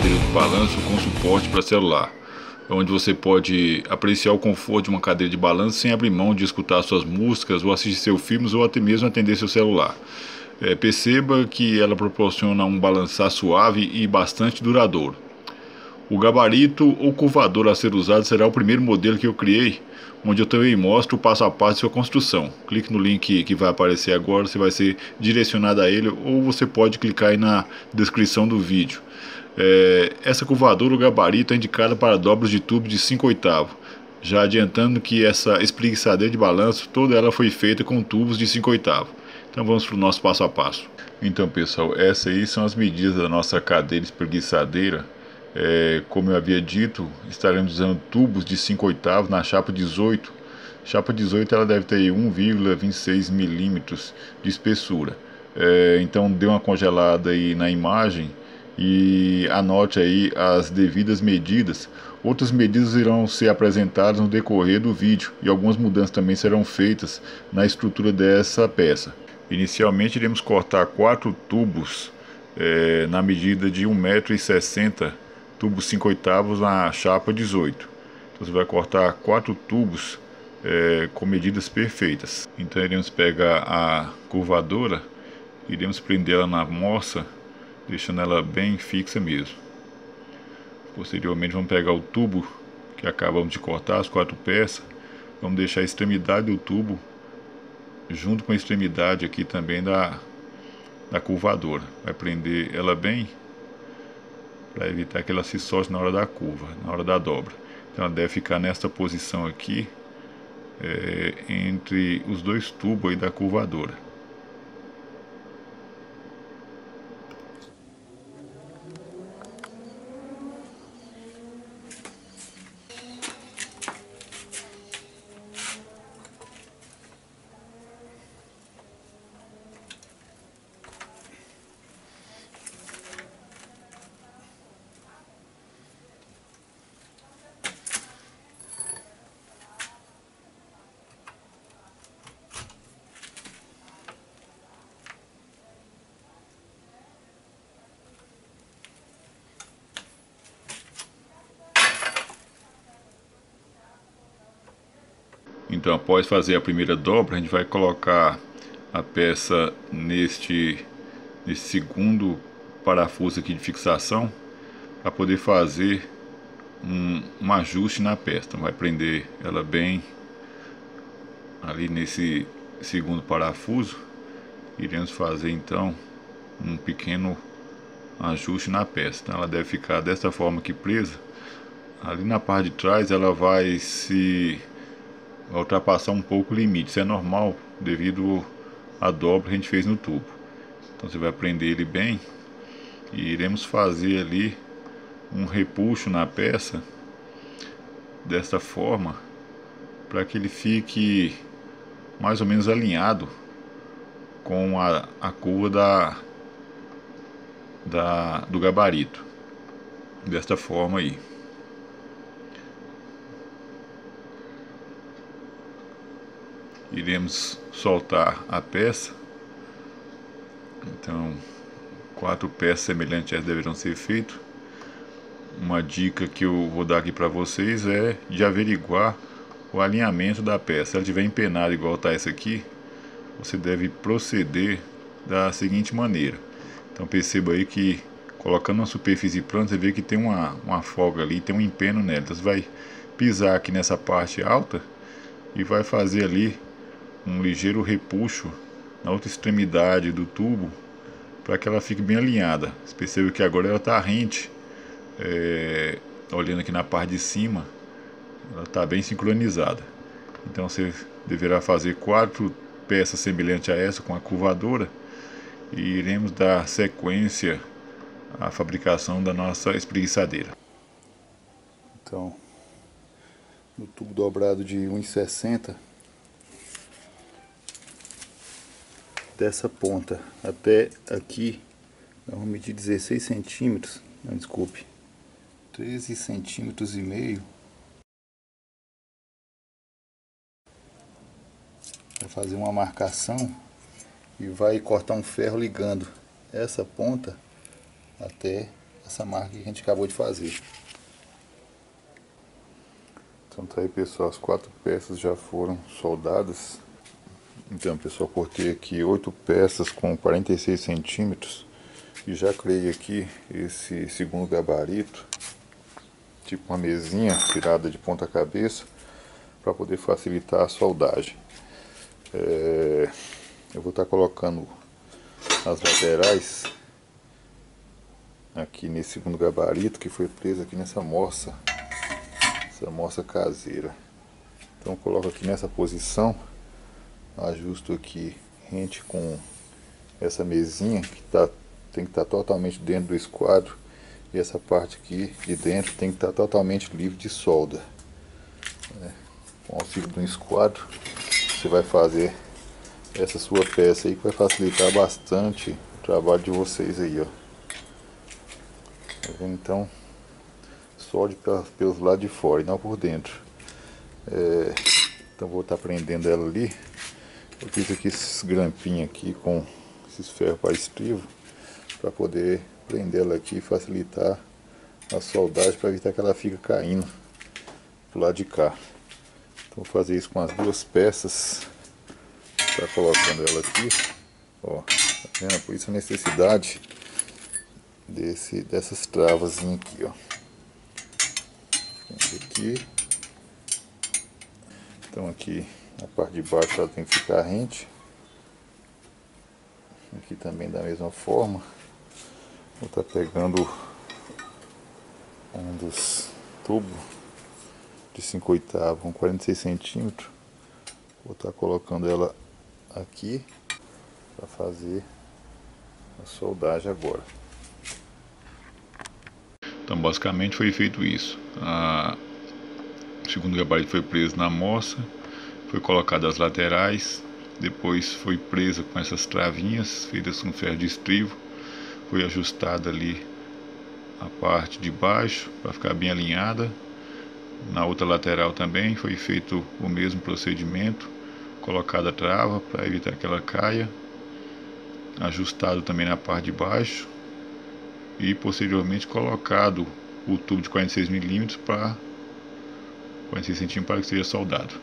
cadeira de balanço com suporte para celular, onde você pode apreciar o conforto de uma cadeira de balanço sem abrir mão de escutar suas músicas ou assistir seus filmes ou até mesmo atender seu celular. Perceba que ela proporciona um balançar suave e bastante duradouro. O gabarito ou curvador a ser usado será o primeiro modelo que eu criei, onde eu também mostro o passo a passo de sua construção. Clique no link que vai aparecer agora, você vai ser direcionado a ele, ou você pode clicar aí na descrição do vídeo. Essa curvadora ou gabarito é indicada para dobras de tubo de 5/8. Já adiantando que essa espreguiçadeira de balanço, toda ela foi feita com tubos de 5/8. Então vamos para o nosso passo a passo. Então pessoal, essas aí são as medidas da nossa cadeira espreguiçadeira. Como eu havia dito, estaremos usando tubos de 5/8 na chapa 18. Chapa 18 ela deve ter 1,26 milímetros de espessura. Então dê uma congelada aí na imagem e anote aí as devidas medidas. Outras medidas irão ser apresentadas no decorrer do vídeo e algumas mudanças também serão feitas na estrutura dessa peça. Inicialmente iremos cortar 4 tubos na medida de 1,60 m, tubo 5/8 na chapa 18. Então você vai cortar 4 tubos com medidas perfeitas. Então iremos pegar a curvadora, iremos prendê-la na moça, deixando ela bem fixa mesmo. Posteriormente vamos pegar o tubo que acabamos de cortar, as 4 peças, vamos deixar a extremidade do tubo junto com a extremidade aqui também da curvadora. Vai prender ela bem para evitar que ela se solte na hora da curva, na hora da dobra. Então ela deve ficar nesta posição aqui, entre os 2 tubos aí da curvadora. Então, após fazer a primeira dobra, a gente vai colocar a peça nesse segundo parafuso aqui de fixação para poder fazer um ajuste na peça. Então, vai prender ela bem ali nesse segundo parafuso. Iremos fazer então um pequeno ajuste na peça. Então, ela deve ficar dessa forma aqui presa. Ali na parte de trás ela vai ultrapassar um pouco o limite. Isso é normal devido à dobra que a gente fez no tubo. Então você vai prender ele bem e iremos fazer ali um repuxo na peça desta forma, para que ele fique mais ou menos alinhado com a curva do gabarito, desta forma aí. Iremos soltar a peça. Então 4 peças semelhantes a essa deverão ser feitas. Uma dica que eu vou dar aqui para vocês é de averiguar o alinhamento da peça. Se ela estiver empenada igual está essa aqui, você deve proceder da seguinte maneira. Então perceba aí que colocando uma superfície plana, você vê que tem uma folga ali, tem um empeno nela. Então você vai pisar aqui nessa parte alta e vai fazer ali um ligeiro repuxo na outra extremidade do tubo, para que ela fique bem alinhada. Você percebe que agora ela está rente, olhando aqui na parte de cima, ela está bem sincronizada. Então você deverá fazer 4 peças semelhantes a essa com a curvadora e iremos dar sequência à fabricação da nossa espreguiçadeira. Então, no tubo dobrado de 1,60, dessa ponta até aqui, vamos medir 16 centímetros, não, desculpe, 13 centímetros e meio. Vai fazer uma marcação e vai cortar um ferro ligando essa ponta até essa marca que a gente acabou de fazer. Então tá aí, pessoal, as 4 peças já foram soldadas. Então, pessoal, cortei aqui 8 peças com 46 centímetros e já criei aqui esse segundo gabarito, tipo uma mesinha tirada de ponta cabeça, para poder facilitar a soldagem. Eu vou estar colocando as laterais aqui nesse segundo gabarito que foi preso aqui nessa morsa, essa morsa caseira. Então coloco aqui nessa posição, ajusto aqui rente com essa mesinha que tem que estar totalmente dentro do esquadro, e essa parte aqui de dentro tem que estar totalmente livre de solda. Com o auxílio do esquadro você vai fazer essa sua peça aí, que vai facilitar bastante o trabalho de vocês aí, ó. Tá vendo? Então solde pelos lados de fora e não por dentro. Então vou estar prendendo ela ali. Eu fiz aqui esses grampinhos aqui com esses ferros para estrivo, para poder prender ela aqui e facilitar a soldagem, para evitar que ela fique caindo pro lado de cá. Então vou fazer isso com as 2 peças. Tá colocando ela aqui, ó, tá vendo? Por isso a necessidade dessas travas aqui, ó. Aqui. Então aqui na parte de baixo ela tem que ficar rente. Aqui também da mesma forma. Vou estar pegando um dos tubos de 5/8 com 46 centímetros. Vou estar colocando ela aqui para fazer a soldagem agora. Então basicamente foi feito isso. O segundo gabarito foi preso na moça, foi colocado as laterais, depois foi presa com essas travinhas feitas com ferro de estrivo, foi ajustada ali a parte de baixo para ficar bem alinhada. Na outra lateral também foi feito o mesmo procedimento, colocada a trava para evitar que ela caia, ajustado também na parte de baixo e posteriormente colocado o tubo de 46 milímetros para 46 centímetros para que seja soldado.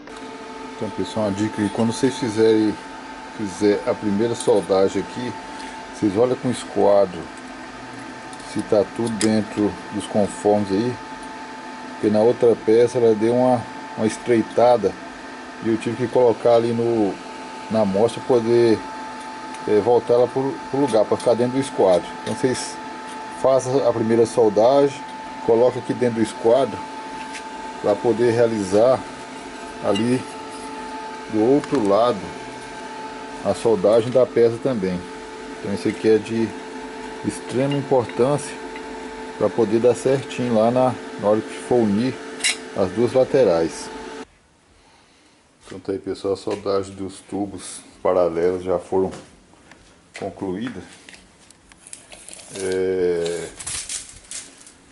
Então, pessoal, uma dica aí: quando vocês fizer a primeira soldagem aqui, vocês olham com o esquadro se está tudo dentro dos conformes aí, porque na outra peça ela deu uma estreitada e eu tive que colocar ali na amostra para poder voltar ela pro lugar, para ficar dentro do esquadro. Então vocês façam a primeira soldagem, coloquem aqui dentro do esquadro para poder realizar ali do outro lado a soldagem da peça também. Então isso aqui é de extrema importância para poder dar certinho lá na hora que for unir as 2 laterais. Então tá aí, pessoal, a soldagem dos tubos paralelos já foram concluídas.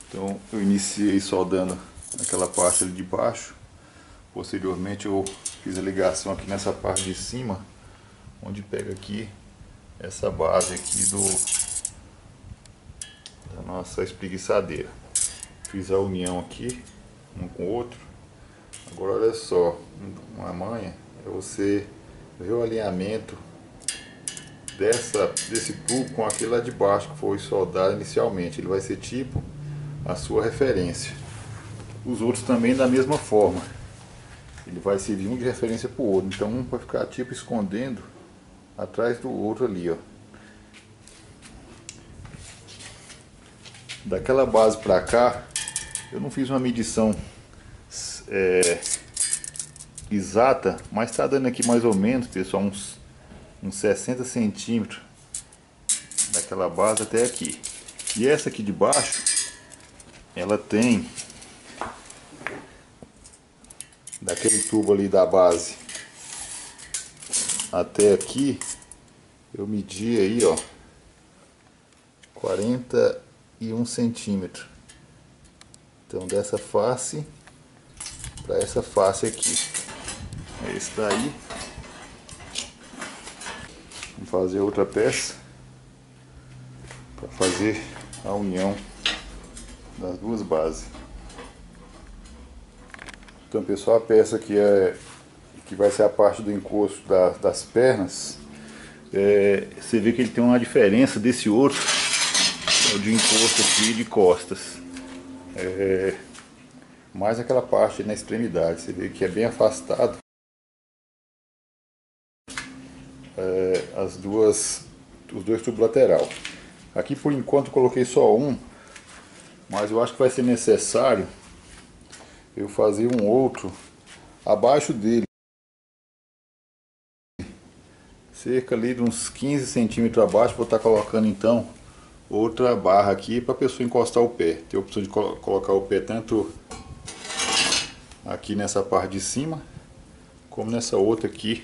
Então eu iniciei soldando aquela parte ali de baixo. Posteriormente eu fiz a ligação aqui nessa parte de cima, onde pega aqui essa base aqui da nossa espreguiçadeira. Fiz a união aqui um com o outro. Agora olha só, uma manha é você ver o alinhamento desse tubo com aquele lá de baixo que foi soldado inicialmente. Ele vai ser tipo a sua referência. Os outros também da mesma forma. Ele vai servir um de referência para o outro. Então um vai ficar tipo escondendo atrás do outro ali, ó. Daquela base para cá, eu não fiz uma medição exata, mas está dando aqui mais ou menos, pessoal, uns 60 centímetros daquela base até aqui. E essa aqui de baixo, ela tem daquele tubo ali da base até aqui, eu medi aí, ó, 41 centímetros. Então dessa face para essa face aqui é esse daí. Vamos fazer outra peça para fazer a união das duas bases. Então pessoal, a peça que vai ser a parte do encosto das pernas, você vê que ele tem uma diferença desse outro, o de encosto aqui de costas. Mais aquela parte na extremidade, você vê que é bem afastado. Os dois tubos lateral. Aqui por enquanto eu coloquei só um, mas eu acho que vai ser necessário eu fazer um outro abaixo dele, cerca ali de uns 15 centímetros abaixo. Vou estar colocando então outra barra aqui para a pessoa encostar o pé. Tem a opção de colocar o pé tanto aqui nessa parte de cima como nessa outra aqui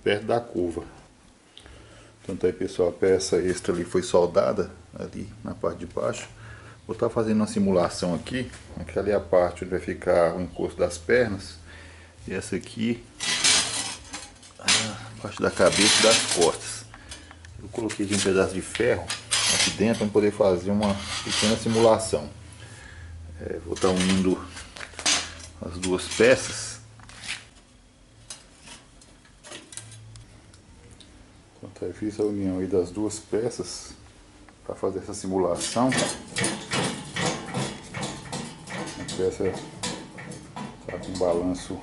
perto da curva. Então tá aí pessoal, a peça extra ali foi soldada ali na parte de baixo. Vou estar fazendo uma simulação aqui. Aquela ali é a parte onde vai ficar o encosto das pernas, e essa aqui a parte da cabeça e das costas. Eu coloquei aqui um pedaço de ferro aqui dentro para poder fazer uma pequena simulação. Vou estar unindo as duas peças. Então eu fiz a união aí das duas peças para fazer essa simulação. A peça está com um balanço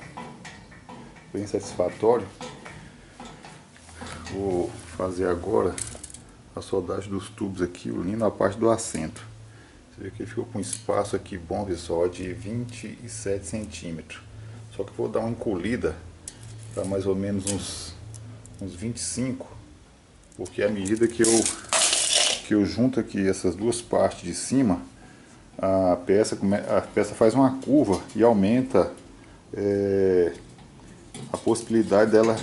bem satisfatório. Vou fazer agora a soldagem dos tubos aqui, unindo a parte do assento. Você vê que ele ficou com um espaço aqui bom, pessoal, de 27 centímetros. Só que eu vou dar uma encolhida para mais ou menos uns 25, porque à medida que eu junto aqui essas duas partes de cima, a peça faz uma curva e aumenta a possibilidade dela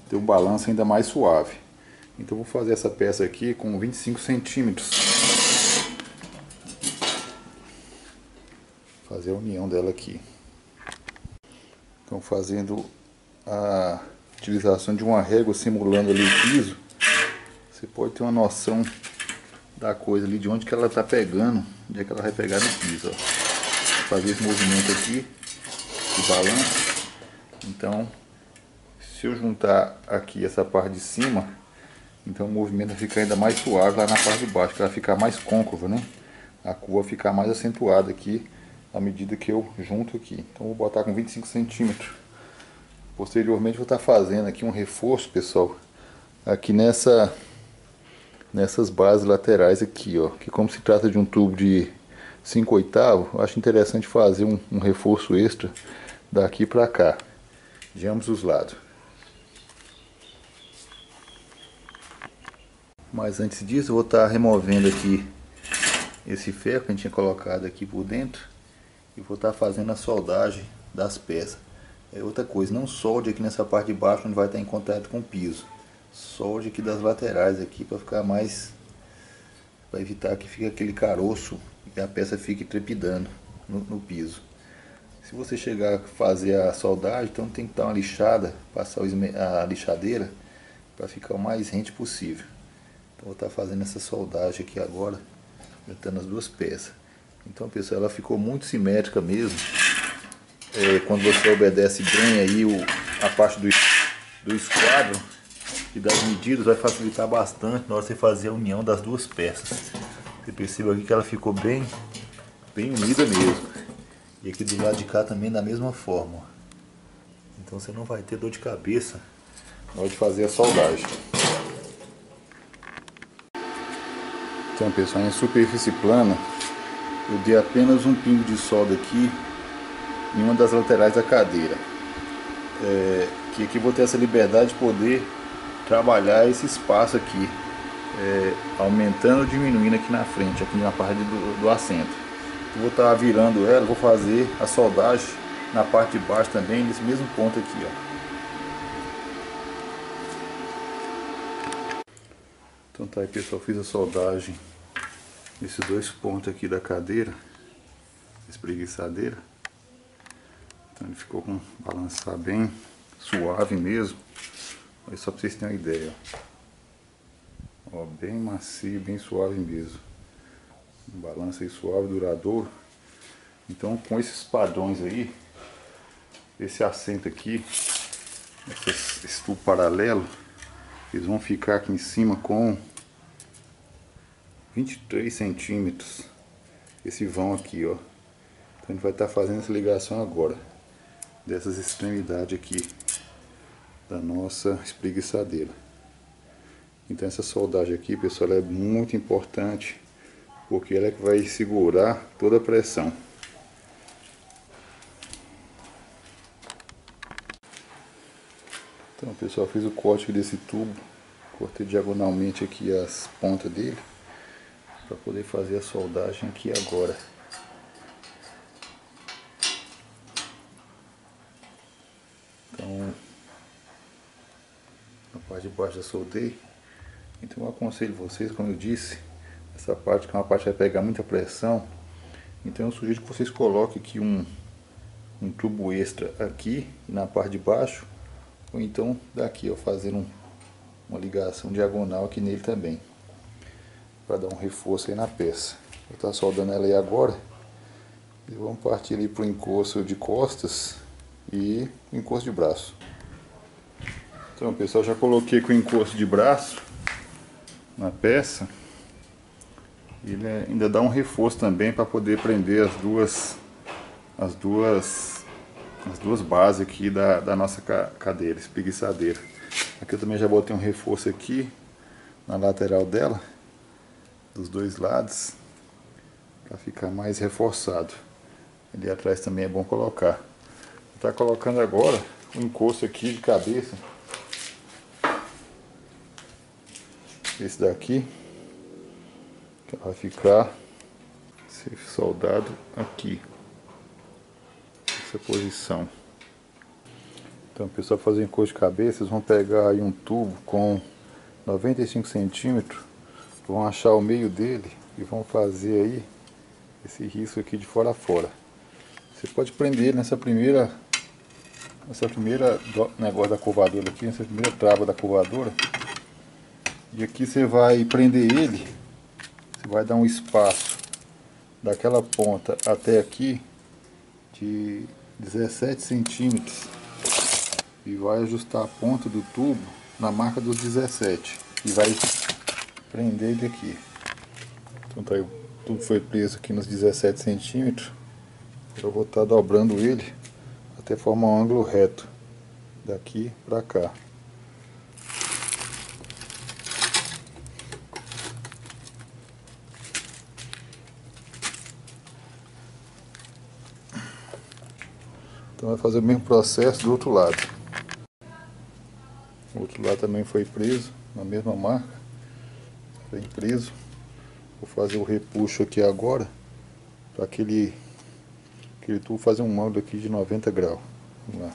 ter um balanço ainda mais suave. Então vou fazer essa peça aqui com 25 centímetros. Fazer a união dela aqui. Então fazendo a utilização de uma régua simulando ali o piso, você pode ter uma noção da coisa ali, de onde que ela está pegando, onde é que ela vai pegar no piso. Ó. Fazer esse movimento aqui de balanço. Então, se eu juntar aqui essa parte de cima, então o movimento vai ficar ainda mais suave lá na parte de baixo, que ela vai ficar mais côncava, né? A curva vai ficar mais acentuada aqui à medida que eu junto aqui. Então vou botar com 25 centímetros. Posteriormente vou estar fazendo aqui um reforço, pessoal, aqui nessas bases laterais aqui, ó, que como se trata de um tubo de 5/8, eu acho interessante fazer um reforço extra daqui para cá, de ambos os lados. Mas antes disso eu vou estar removendo aqui esse ferro que a gente tinha colocado aqui por dentro e vou estar fazendo a soldagem das peças. Outra coisa, não solde aqui nessa parte de baixo onde vai estar em contato com o piso. Solde aqui das laterais aqui para ficar mais, para evitar que fique aquele caroço e a peça fique trepidando no piso. Se você chegar a fazer a soldagem, então tem que dar uma lixada, passar a lixadeira para ficar o mais rente possível. Então vou estar fazendo essa soldagem aqui agora, juntando as duas peças. Então pessoal, ela ficou muito simétrica mesmo. Quando você obedece bem aí a parte do esquadro e das medidas, vai facilitar bastante na hora de você fazer a união das duas peças. Você percebe aqui que ela ficou bem unida mesmo. E aqui do lado de cá também da mesma forma. Então você não vai ter dor de cabeça na hora de fazer a soldagem. Então pessoal, em superfície plana, eu dei apenas um pingo de solda aqui em uma das laterais da cadeira. Que aqui vou ter essa liberdade de poder trabalhar esse espaço aqui, aumentando ou diminuindo aqui na frente, aqui na parte do assento. Eu vou estar virando ela, vou fazer a soldagem na parte de baixo também, nesse mesmo ponto aqui, ó. Então tá aí pessoal, fiz a soldagem nesses dois pontos aqui da cadeira, espreguiçadeira. Então ele ficou com balançar bem suave mesmo. Olha só para vocês terem uma ideia, ó. Bem macio, bem suave mesmo. Um balanço aí suave, duradouro. Então com esses padrões aí, esse assento aqui, esse tubo paralelo, eles vão ficar aqui em cima com 23 centímetros. Esse vão aqui, ó. Então a gente vai estar fazendo essa ligação agora, dessas extremidades aqui da nossa espreguiçadeira. Então essa soldagem aqui, pessoal, ela é muito importante, porque ela é que vai segurar toda a pressão. Então, pessoal, fiz o corte desse tubo, cortei diagonalmente aqui as pontas dele, para poder fazer a soldagem aqui agora. Então, a parte de baixo já soldei. Então eu aconselho vocês, como eu disse, essa parte que é uma parte que vai pegar muita pressão, então eu sugiro que vocês coloquem aqui um tubo extra aqui na parte de baixo, ou então daqui, ó, fazendo uma ligação diagonal aqui nele também, para dar um reforço aí na peça. Eu estou soldando ela aí agora, e vamos partir ali para o encosto de costas e o encosto de braço. Então, pessoal, já coloquei com o encosto de braço na peça. Ele ainda dá um reforço também para poder prender as duas bases aqui da nossa cadeira, espreguiçadeira. Aqui eu também já botei um reforço aqui na lateral dela, dos dois lados, para ficar mais reforçado. Ali atrás também é bom colocar. Vou estar colocando agora o encosto aqui de cabeça, esse daqui, que vai ficar ser soldado aqui, nessa posição. Então, pessoal, para fazer encosto de cabeça, vocês vão pegar aí um tubo com 95 centímetros, vão achar o meio dele e vão fazer aí esse risco aqui de fora a fora. Você pode prender ele nessa primeira negócio da curvadora aqui, nessa primeira trava da curvadora. E aqui você vai prender ele, você vai dar um espaço daquela ponta até aqui de 17 centímetros e vai ajustar a ponta do tubo na marca dos 17 e vai prender ele aqui. Então tá aí, o tubo foi preso aqui nos 17 centímetros. Eu vou estar dobrando ele até formar um ângulo reto daqui para cá. Então vai fazer o mesmo processo do outro lado. O outro lado também foi preso na mesma marca, bem preso. Vou fazer o repuxo aqui agora para aquele tubo fazer um ângulo aqui de 90 graus. Vamos lá.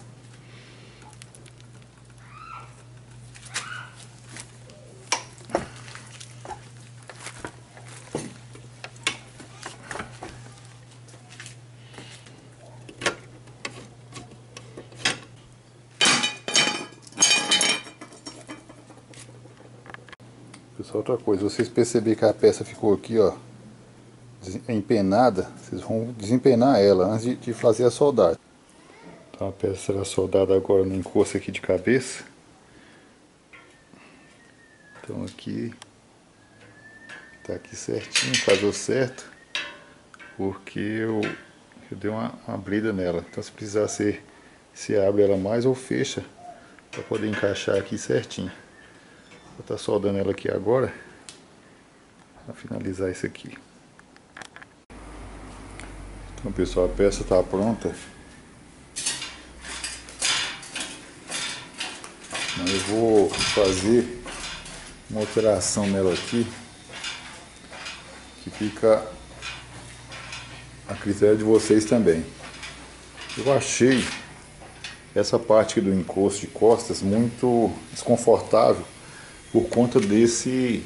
Pessoal, outra coisa, vocês perceberem que a peça ficou aqui, ó, empenada, vocês vão desempenar ela antes de fazer a soldagem. Então a peça será soldada agora no encosto aqui de cabeça. Então aqui tá aqui certinho, casou certo, porque eu dei uma abrida nela. Então se precisar se abre ela mais ou fecha para poder encaixar aqui certinho. Vou estar soldando ela aqui agora para finalizar isso aqui. Então, pessoal, a peça está pronta. Eu vou fazer uma alteração nela aqui que fica a critério de vocês também. Eu achei essa parte aqui do encosto de costas muito desconfortável por conta desse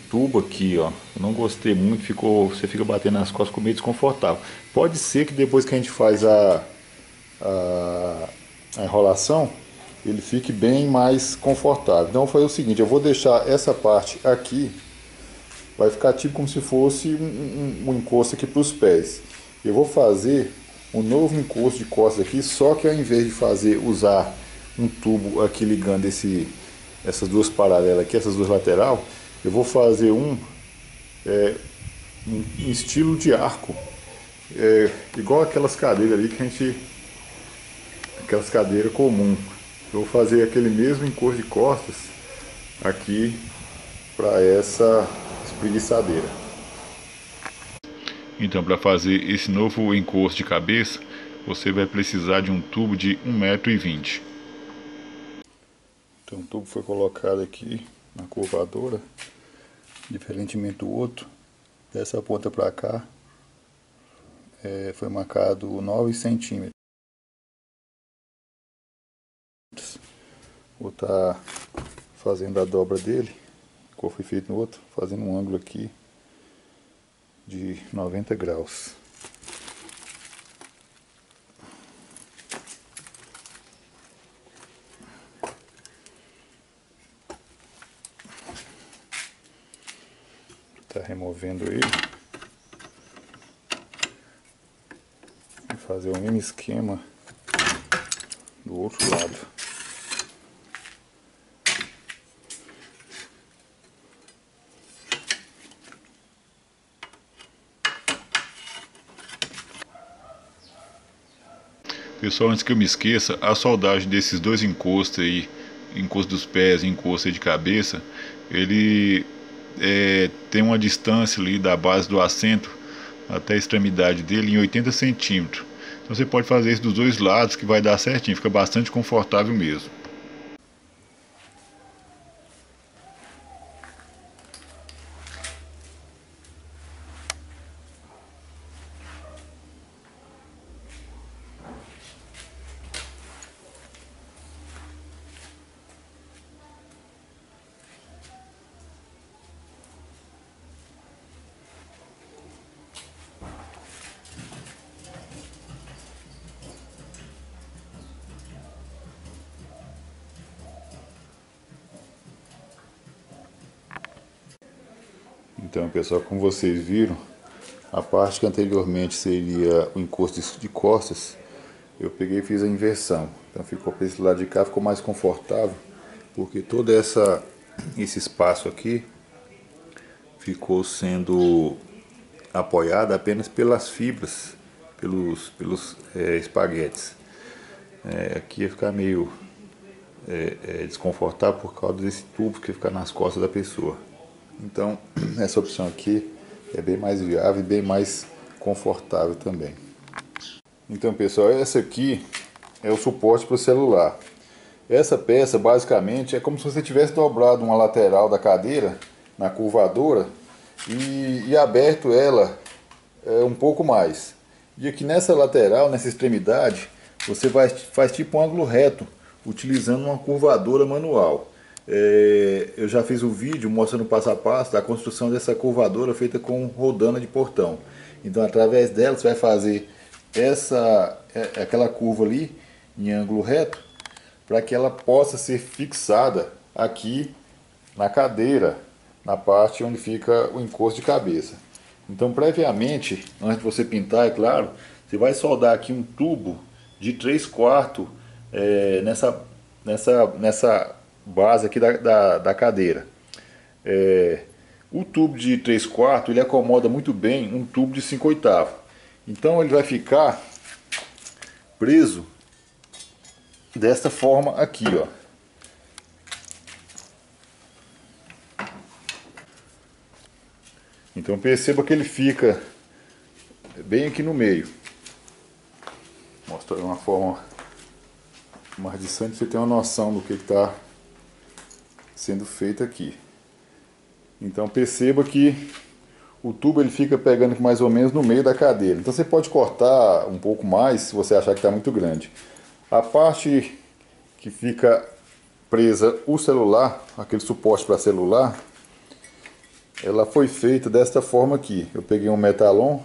tubo aqui, ó. Eu não gostei muito, você fica batendo nas costas, ficou meio desconfortável. Pode ser que depois que a gente faz a enrolação, ele fique bem mais confortável. Então eu vou fazer o seguinte, eu vou deixar essa parte aqui vai ficar tipo como se fosse um encosto aqui para os pés. Eu vou fazer um novo encosto de costas aqui, só que ao invés de usar um tubo aqui ligando essas duas paralelas aqui, essas duas lateral, eu vou fazer um estilo de arco, igual aquelas cadeiras ali que a gente, aquelas cadeiras comum. Eu vou fazer aquele mesmo encosto de costas aqui para essa espreguiçadeira. Então, para fazer esse novo encosto de cabeça, você vai precisar de um tubo de 1,20 m. Então o tubo foi colocado aqui na curvadora, diferentemente do outro, dessa ponta para cá foi marcado 9 centímetros. Vou estar fazendo a dobra dele, como foi feito no outro, fazendo um ângulo aqui de 90 graus. Tá removendo ele e fazer o mesmo esquema do outro lado. Pessoal, antes que eu me esqueça, a soldagem desses dois encostos aí, encosto dos pés e encosto aí de cabeça, ele tem uma distância ali da base do assento até a extremidade dele em 80 centímetros. Então você pode fazer isso dos dois lados que vai dar certinho, fica bastante confortável mesmo. Então pessoal, como vocês viram, a parte que anteriormente seria o encosto de costas, eu peguei e fiz a inversão. Então ficou para esse lado de cá, ficou mais confortável, porque todo esse espaço aqui ficou sendo apoiado apenas pelas fibras, pelos espaguetes. Aqui ia ficar meio desconfortável por causa desse tubo que fica nas costas da pessoa. Então essa opção aqui é bem mais viável e bem mais confortável também. Então pessoal, essa aqui é o suporte para o celular. Essa peça basicamente é como se você tivesse dobrado uma lateral da cadeira na curvadora e aberto ela um pouco mais. E aqui nessa lateral, nessa extremidade, você faz tipo um ângulo reto, utilizando uma curvadora manual. Eu já fiz um vídeo mostrando passo a passo da construção dessa curvadora feita com rodana de portão. Então através dela você vai fazer aquela curva ali em ângulo reto, para que ela possa ser fixada aqui na cadeira, na parte onde fica o encosto de cabeça. Então previamente, antes de você pintar, é claro, você vai soldar aqui um tubo de 3/4 nessa base aqui da cadeira. O tubo de 3/4 ele acomoda muito bem um tubo de 5/8. Então ele vai ficar preso desta forma aqui, ó. Então perceba que ele fica bem aqui no meio. Vou mostrar de uma forma mais distante para você ter uma noção do que está sendo feito aqui. Então perceba que o tubo ele fica pegando mais ou menos no meio da cadeira. Então você pode cortar um pouco mais se você achar que está muito grande. A parte que fica presa o celular, aquele suporte para celular, ela foi feita desta forma aqui. Eu peguei um metalon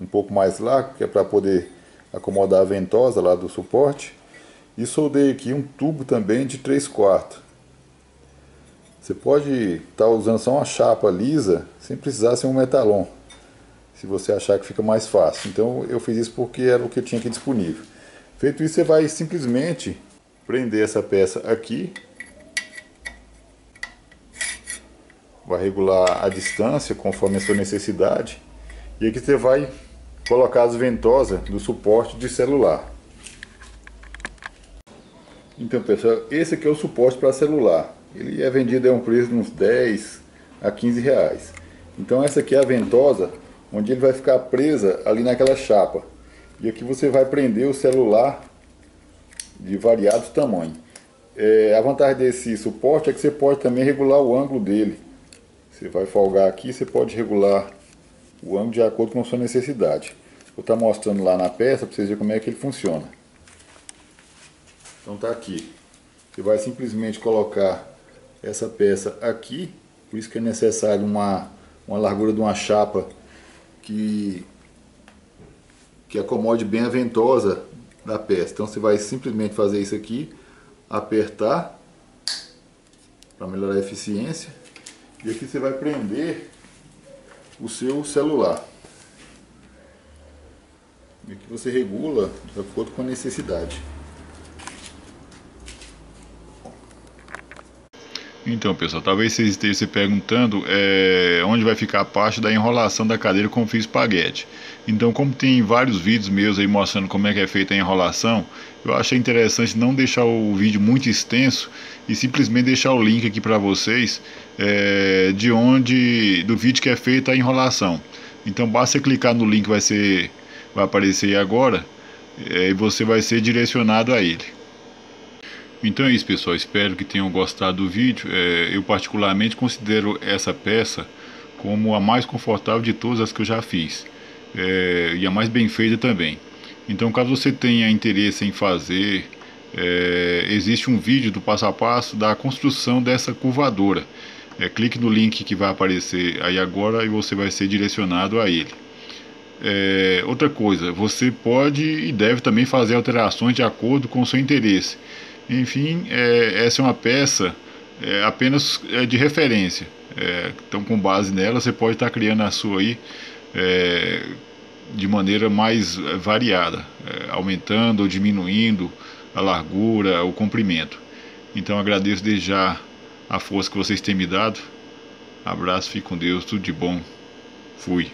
um pouco mais largo, que é para poder acomodar a ventosa lá do suporte, e soldei aqui um tubo também de 3/4. Você pode estar usando só uma chapa lisa, sem precisar ser um metalon, se você achar que fica mais fácil. Então eu fiz isso porque era o que eu tinha aqui disponível. Feito isso, você vai simplesmente prender essa peça aqui, vai regular a distância conforme a sua necessidade, e aqui você vai colocar as ventosas do suporte de celular. Então pessoal, esse aqui é o suporte para celular. Ele é vendido a um preço de uns 10 a 15 reais. Então essa aqui é a ventosa, onde ele vai ficar presa ali naquela chapa. E aqui você vai prender o celular de variados tamanhos. A vantagem desse suporte é que você pode também regular o ângulo dele. Você vai folgar aqui, você pode regular o ângulo de acordo com a sua necessidade. Vou estar mostrando lá na peça para vocês verem como é que ele funciona. Então tá aqui. Você vai simplesmente colocar essa peça aqui. Por isso que é necessário uma largura de uma chapa que acomode bem a ventosa da peça. Então você vai simplesmente fazer isso aqui, apertar para melhorar a eficiência, e aqui você vai prender o seu celular. E aqui você regula de acordo com a necessidade. Então pessoal, talvez vocês estejam se perguntando onde vai ficar a parte da enrolação da cadeira com fio espaguete. Então, como tem vários vídeos meus aí mostrando como é que é feita a enrolação, eu achei interessante não deixar o vídeo muito extenso e simplesmente deixar o link aqui para vocês do vídeo que é feita a enrolação. Então basta clicar no link, vai aparecer aí agora, e você vai ser direcionado a ele. Então é isso pessoal, espero que tenham gostado do vídeo. Eu particularmente considero essa peça como a mais confortável de todas as que eu já fiz, e a mais bem feita também. Então caso você tenha interesse em fazer, existe um vídeo do passo a passo da construção dessa curvadora. Clique no link que vai aparecer aí agora e você vai ser direcionado a ele. Outra coisa, você pode e deve também fazer alterações de acordo com o seu interesse. Enfim, essa é uma peça apenas de referência. Então, com base nela, você pode estar criando a sua aí de maneira mais variada, aumentando ou diminuindo a largura, o comprimento. Então, agradeço desde já a força que vocês têm me dado. Abraço, fique com Deus, tudo de bom. Fui.